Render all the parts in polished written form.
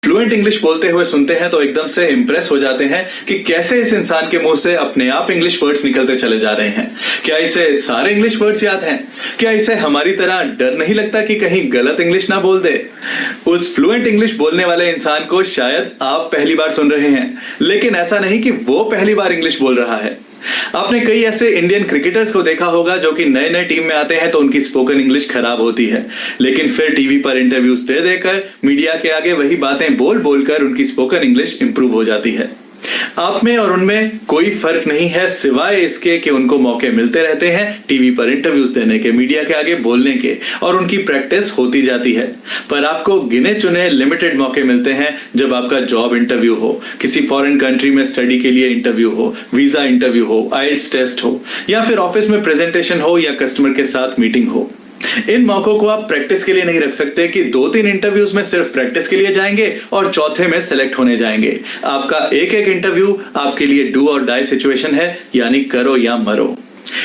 Fluent English बोलते हुए सुनते हैं तो एकदम से इंप्रेस हो जाते हैं कि कैसे इस इंसान के मुंह से अपने आप इंग्लिश वर्ड्स निकलते चले जा रहे हैं। क्या इसे सारे इंग्लिश वर्ड्स याद हैं? क्या इसे हमारी तरह डर नहीं लगता कि कहीं गलत इंग्लिश ना बोल दे? उस फ्लुएंट इंग्लिश बोलने वाले इंसान को शायद आप पहली बार सुन रहे हैं, लेकिन ऐसा नहीं कि वो पहली बार इंग्लिश बोल रहा है। आपने कई ऐसे इंडियन क्रिकेटर्स को देखा होगा जो कि नए नए टीम में आते हैं तो उनकी स्पोकन इंग्लिश खराब होती है, लेकिन फिर टीवी पर इंटरव्यूज दे देकर मीडिया के आगे वही बातें बोल बोलकर उनकी स्पोकन इंग्लिश इंप्रूव हो जाती है। आप में और उनमें कोई फर्क नहीं है सिवाय इसके कि उनको मौके मिलते रहते हैं टीवी पर इंटरव्यूज देने के, मीडिया के आगे बोलने के, और उनकी प्रैक्टिस होती जाती है। पर आपको गिने चुने लिमिटेड मौके मिलते हैं जब आपका जॉब इंटरव्यू हो, किसी फॉरेन कंट्री में स्टडी के लिए इंटरव्यू हो, वीजा इंटरव्यू हो, आइल्स टेस्ट हो, या फिर ऑफिस में प्रेजेंटेशन हो या कस्टमर के साथ मीटिंग हो। इन मौकों को आप प्रैक्टिस के लिए नहीं रख सकते कि 2-3 इंटरव्यूज में सिर्फ प्रैक्टिस के लिए जाएंगे और चौथे में सेलेक्ट होने जाएंगे। आपका एक एक इंटरव्यू आपके लिए डू और डाई सिचुएशन है, यानी करो या मरो।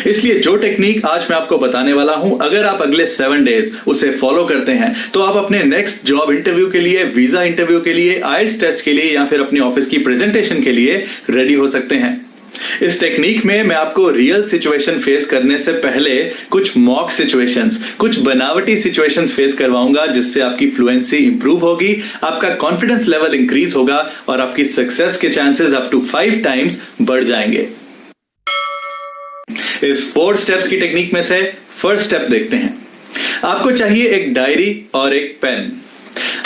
इसलिए जो टेक्निक आज मैं आपको बताने वाला हूं, अगर आप अगले 7 डेज उसे फॉलो करते हैं तो आप अपने नेक्स्ट जॉब इंटरव्यू के लिए, वीजा इंटरव्यू के लिए, आइल्स टेस्ट के लिए या फिर अपने ऑफिस की प्रेजेंटेशन के लिए रेडी हो सकते हैं। इस टेक्निक में मैं आपको रियल सिचुएशन फेस करने से पहले कुछ मॉक सिचुएशंस, कुछ बनावटी सिचुएशंस फेस करवाऊंगा, जिससे आपकी फ्लुएंसी इंप्रूव होगी, आपका कॉन्फिडेंस लेवल इंक्रीज होगा और आपकी सक्सेस के चांसेस अप टू 5 टाइम्स बढ़ जाएंगे। इस 4 स्टेप्स की टेक्निक में से फर्स्ट स्टेप देखते हैं। आपको चाहिए एक डायरी और एक पेन।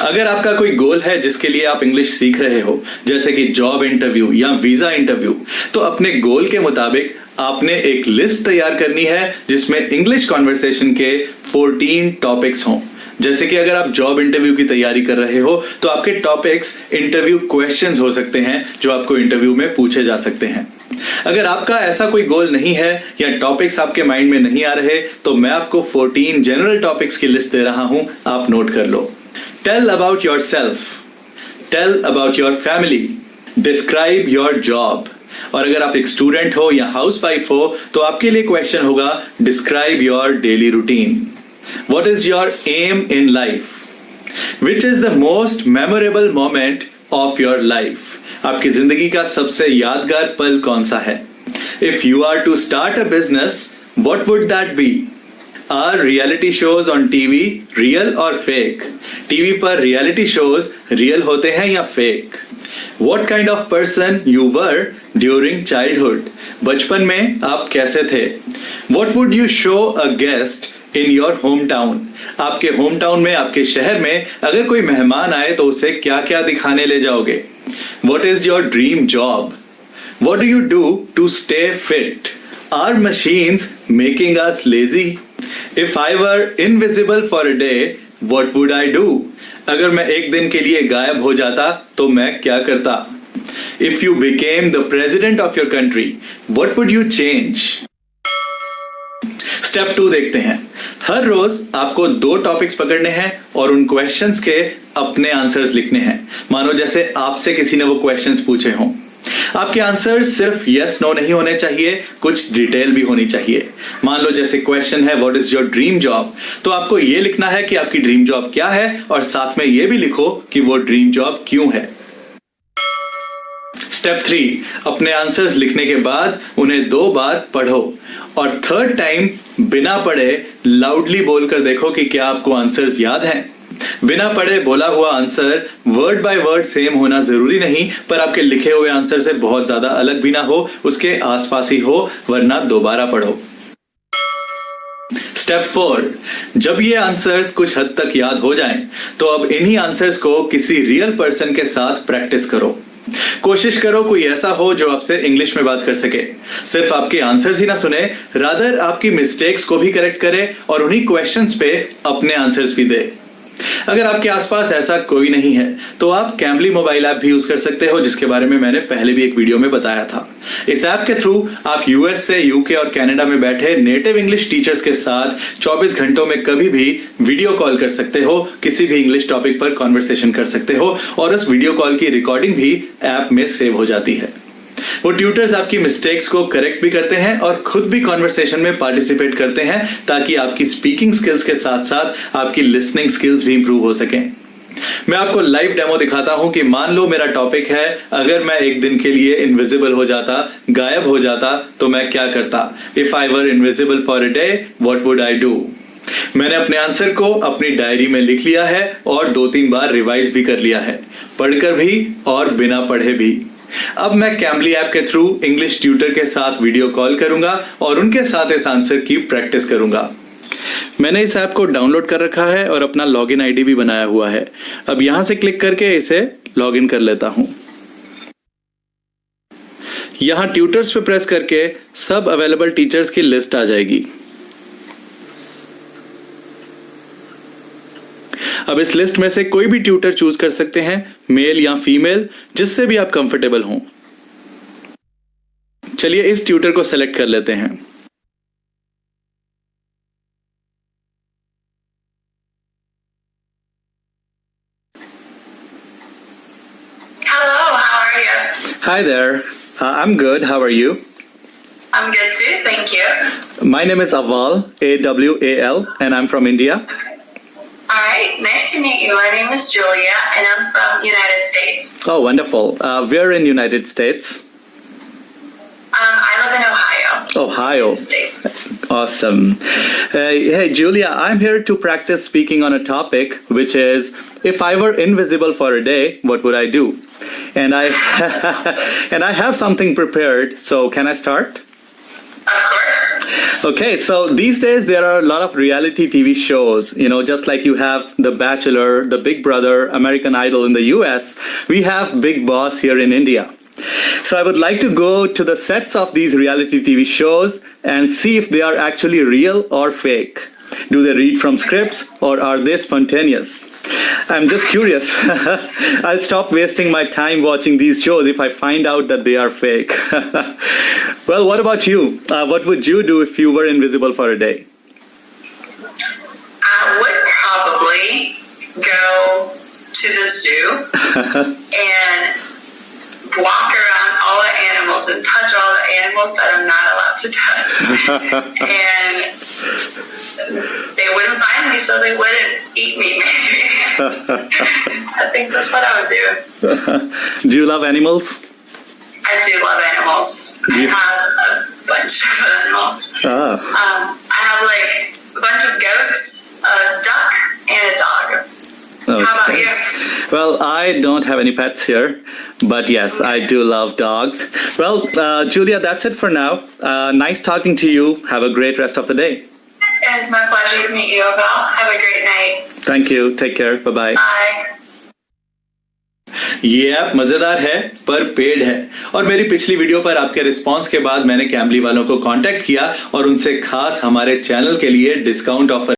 अगर आपका कोई गोल है जिसके लिए आप इंग्लिश सीख रहे हो, जैसे कि जॉब इंटरव्यू या वीजा इंटरव्यू, तो अपने गोल के मुताबिक आपने एक लिस्ट तैयार करनी है जिसमें इंग्लिश कॉन्वर्सेशन के 14 टॉपिक्स हों। जैसे कि अगर आप जॉब इंटरव्यू की तैयारी कर रहे हो तो आपके टॉपिक्स इंटरव्यू क्वेश्चंस हो सकते हैं जो आपको इंटरव्यू में पूछे जा सकते हैं। अगर आपका ऐसा कोई गोल नहीं है या टॉपिक्स आपके माइंड में नहीं आ रहे, तो मैं आपको 14 जनरल टॉपिक्स की लिस्ट दे रहा हूं, आप नोट कर लो। Tell about yourself, tell about your family, describe your job। और अगर आप एक स्टूडेंट हो या हाउसवाइफ हो तो आपके लिए क्वेश्चन होगा describe your daily routine, what is your aim in life, which is the most memorable moment of your life। आपकी जिंदगी का सबसे यादगार पल कौन सा है? If you are to start a business, what would that be? Are reality shows on TV real or fake? TV पर रियलिटी शोज रियल होते हैं या fake? What kind of person you were during childhood? बचपन में आप कैसे थे? What would you show a guest in your hometown? आपके होम टाउन में, आपके शहर में अगर कोई मेहमान आए तो उसे क्या क्या दिखाने ले जाओगे? What is your dream job? What do you do to stay fit? Are machines making us lazy? If I were invisible for a day, what would I do? अगर मैं एक दिन के लिए गायब हो जाता तो मैं क्या करता? If you became the president of your country, what would you change? Step 2 देखते हैं। हर रोज आपको 2 टॉपिक्स पकड़ने हैं और उन क्वेश्चंस के अपने आंसर्स लिखने हैं। मानो जैसे आपसे किसी ने वो क्वेश्चंस पूछे हों। आपके आंसर्स सिर्फ यस नो नहीं होने चाहिए, कुछ डिटेल भी होनी चाहिए। मान लो जैसे क्वेश्चन है what is your dream job, तो आपको ये लिखना है कि आपकी ड्रीम जॉब क्या है और साथ में ये भी लिखो कि वो ड्रीम जॉब क्यों है। स्टेप 3, अपने आंसर्स लिखने के बाद उन्हें 2 बार पढ़ो और थर्ड टाइम बिना पढ़े लाउडली बोलकर देखो कि क्या आपको आंसर्स याद हैं। बिना पढ़े बोला हुआ answer word by word same होना जरूरी नहीं, पर आपके लिखे हुए आंसर से बहुत ज्यादा अलग भी ना हो, उसके आसपास ही हो, वरना दोबारा पढ़ो। स्टेप 4, जब ये आंसर्स कुछ हद तक याद हो जाएं, तो अब इन्हीं आंसर्स को किसी रियल पर्सन के साथ प्रैक्टिस करो। कोशिश करो कोई ऐसा हो जो आपसे इंग्लिश में बात कर सके, सिर्फ आपके आंसर्स ही ना सुने, रादर आपकी मिस्टेक्स को भी करेक्ट करे और उन्हीं क्वेश्चंस पे अपने आंसर्स भी दे। अगर आपके आसपास ऐसा कोई नहीं है तो आप कैम्बली मोबाइल ऐप भी यूज कर सकते हो, जिसके बारे में मैंने पहले भी एक वीडियो में बताया था। इस ऐप के थ्रू आप यूएस से, यूके और कनाडा में बैठे नेटिव इंग्लिश टीचर्स के साथ 24 घंटों में कभी भी वीडियो कॉल कर सकते हो, किसी भी इंग्लिश टॉपिक पर कॉन्वर्सेशन कर सकते हो और उस वीडियो कॉल की रिकॉर्डिंग भी ऐप में सेव हो जाती है। वो ट्यूटर्स आपकी मिस्टेक्स को करेक्ट भी करते हैं और खुद भी कॉन्वर्सेशन में पार्टिसिपेट करते हैं, ताकि आपकी स्पीकिंग स्किल्स के साथ साथ आपकी लिसनिंग स्किल्स भी इंप्रूव हो सकें। मैं आपको लाइव डेमो दिखाता हूं कि मान लो मेरा टॉपिक है अगर मैं एक दिन के लिए इनविजिबल हो जाता, गायब हो जाता तो मैं क्या करता। If I were invisible for a day what would I do. मैंने अपने आंसर को अपनी डायरी में लिख लिया है और 2-3 बार रिवाइज भी कर लिया है, पढ़कर भी और बिना पढ़े भी। अब मैं कैम्बली ऐप के थ्रू इंग्लिश ट्यूटर के साथ वीडियो कॉल करूंगा और उनके साथ इस आंसर की प्रैक्टिस करूंगा। मैंने इस ऐप को डाउनलोड कर रखा है और अपना लॉगिन आईडी भी बनाया हुआ है। अब यहां से क्लिक करके इसे लॉगिन कर लेता हूं। यहां ट्यूटर्स पे प्रेस करके सब अवेलेबल टीचर्स की लिस्ट आ जाएगी। अब इस लिस्ट में से कोई भी ट्यूटर चूज कर सकते हैं, मेल या फीमेल, जिससे भी आप कंफर्टेबल हों। चलिए इस ट्यूटर को सेलेक्ट कर लेते हैं। Hi there. I'm good. How are you? I'm good too, thank you. My name is Aval, A-W-A-L, and I'm from India. All right, nice to meet you. My name is Julia, and I'm from United States. Oh, wonderful. We're in United States. I live in Ohio. Ohio. United States. Awesome. Hey, Julia, I'm here to practice speaking on a topic, which is, if I were invisible for a day, what would I do? And I have something prepared, so can I start? Of course. Okay, so these days there are a lot of reality TV shows, just like you have The Bachelor, The Big Brother, American Idol in the US, we have Big Boss here in India. So I would like to go to the sets of these reality TV shows and see if they are actually real or fake. Do they read from scripts or are they spontaneous? I'm just curious. I'll stop wasting my time watching these shows if I find out that they are fake. Well, what about you? What would you do if you were invisible for a day? I would probably go to the zoo and walk around all the animals and touch all the animals that I'm not allowed to touch. And they wouldn't find me, so they wouldn't eat me, maybe. I think that's what I would do. Do you love animals? I do love animals. I have a bunch of animals. I have like a bunch of goats, a duck, and a dog. Okay. How about you? Well, I don't have any pets here, but yes, I do love dogs. Well, Julia, that's it for now. Nice talking to you. Have a great rest of the day. It was my pleasure to meet you, Abel. Have a great night. Thank you. Take care. Bye-bye. Bye. ये app मजेदार है पर paid है और मेरी पिछली video पर आपके रिस्पांस के बाद मैंने कैम्बली वालों को कांटेक्ट किया और उनसे खास हमारे चैनल के लिए डिस्काउंट ऑफर